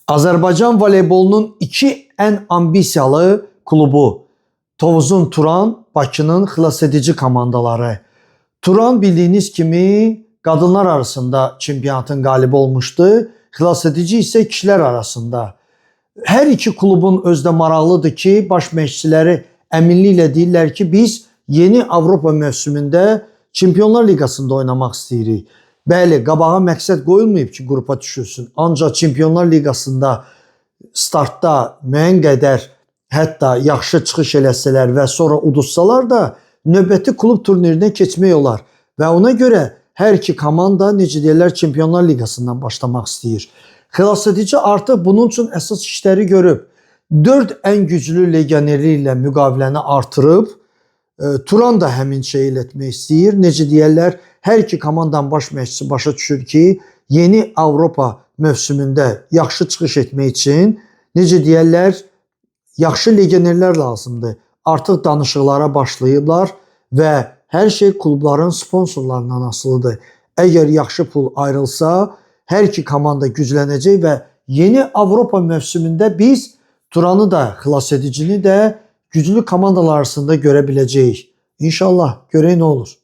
Azərbaycan voleybolunun iki ən ambisiyalı klubu Tovuzun Turan, Bakının xilasedici komandaları. Turan bildiyiniz kimi qadınlar arasında çempionatın qalibi olmuşdu. Xilasedici isə kişilər arasında. Hər iki klubun özdə maraqlıdır ki, baş məşqçiləri əminliklə deyirlər ki, biz yeni Avropa mövsümündə Çempionlar Liqasında oynamaq istəyirik. Bəli, qabağa məqsəd qoyulmayıb ki, qrupa düşülsün. Ancaq Çempionlar Liqasında startda müəyyən qədər hətta yaxşı çıxış eləsələr və sonra uduzsalar da növbəti klub turnirinə keçmək olar. Və ona görə hər iki komanda necə deyirlər Çempionlar Liqasından başlamaq istəyir. Xilasedici artıq bunun üçün əsas işləri görüb. 4 ən güclü legionerləri ilə müqaviləni artırıb. Turan da həmin şeyi etmək istəyir. Necə deyirlər, hər iki komandanın baş məşqçisi başa düşür ki, yeni Avropa mövsümündə yaxşı çıxış etmək üçün necə deyirlər, yaxşı legionerlər lazımdır. Artıq danışıqlara başlayıblar və hər şey klubların sponsorlarından asılıdır. Əgər yaxşı pul ayrılsa, hər iki komanda güclənəcək və yeni Avropa mövsümündə biz Turanı da, xilasedicini də güclü komandalar arasında görə biləcəyik. İnşallah, görək nə olur.